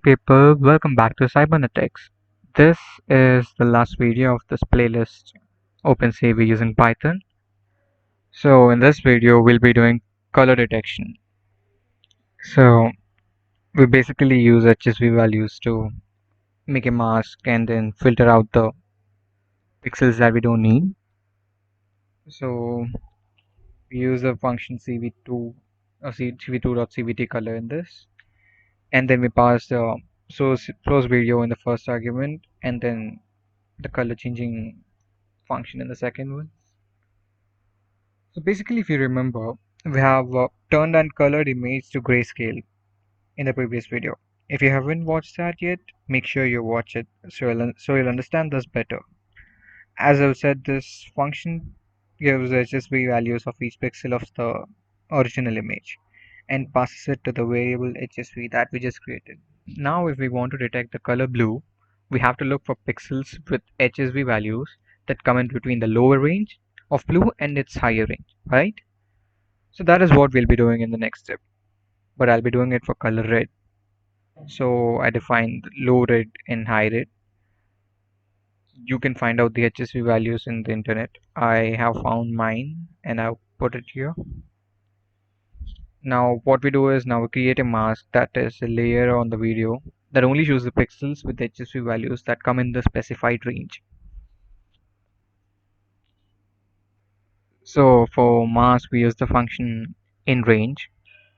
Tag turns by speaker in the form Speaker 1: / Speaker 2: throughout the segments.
Speaker 1: people, welcome back to Cybernetics. This is the last video of this playlist OpenCV using Python. So in this video we'll be doing color detection. So we basically use HSV values to make a mask and then filter out the pixels that we don't need. So we use the function cv2 or cv2.cvt color in this, and then we pass the source video in the first argument and then the color changing function in the second one. So basically, if you remember, we have turned and colored image to grayscale in the previous video. If you haven't watched that yet, make sure you watch it so you'll understand this better. As I've said, this function gives HSV values of each pixel of the original image and passes it to the variable HSV that we just created. Now, if we want to detect the color blue, we have to look for pixels with HSV values that come in between the lower range of blue and its higher range, right? So that is what we'll be doing in the next step, but I'll be doing it for color red. So I defined low red and high red. You can find out the HSV values in the internet. I have found mine and I've put it here. Now what we do is now we create a mask that is a layer on the video that only shows the pixels with HSV values that come in the specified range. So for mask we use the function inRange.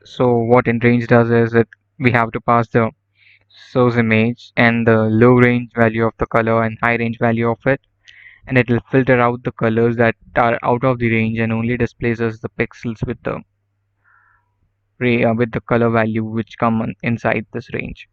Speaker 1: So what inRange does is that we have to pass the source image and the low range value of the color and high range value of it, and it will filter out the colors that are out of the range and only displays us the pixels with the with the color value which come inside this range.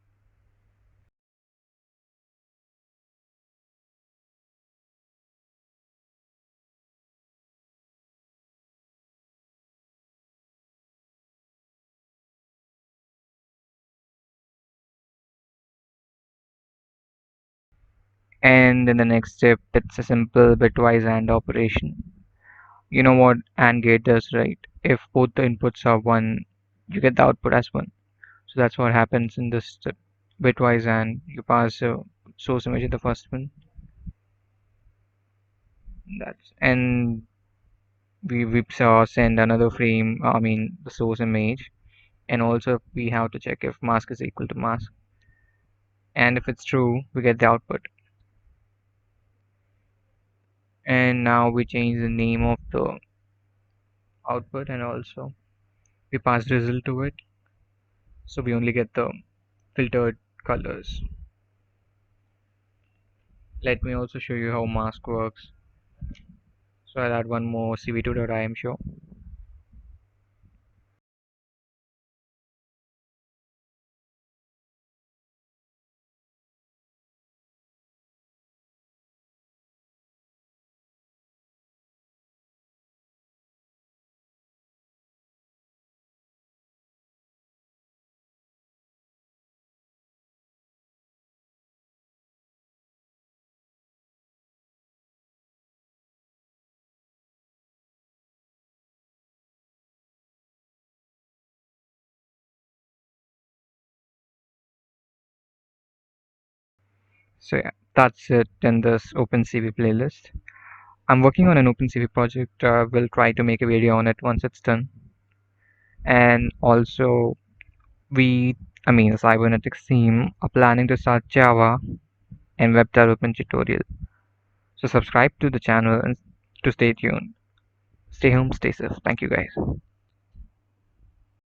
Speaker 1: And in the next step, it's a simple bitwise AND operation. You know what AND gate does, right? If both the inputs are 1, you get the output as 1. So that's what happens in this step. Bitwise AND, you pass source image in the first one. And we send another frame, I mean the source image, and also we have to check if mask is equal to mask. And if it's true, we get the output. And now we change the name of the output and also we pass result to it. So we only get the filtered colors. Let me also show you how mask works. So I'll add one more cv2.im show. So yeah, that's it in this OpenCV playlist. I'm working on an OpenCV project. We'll try to make a video on it once it's done. And also, the cybernetics team are planning to start Java and web development tutorial. So subscribe to the channel and to stay tuned. Stay home, stay safe. Thank you guys.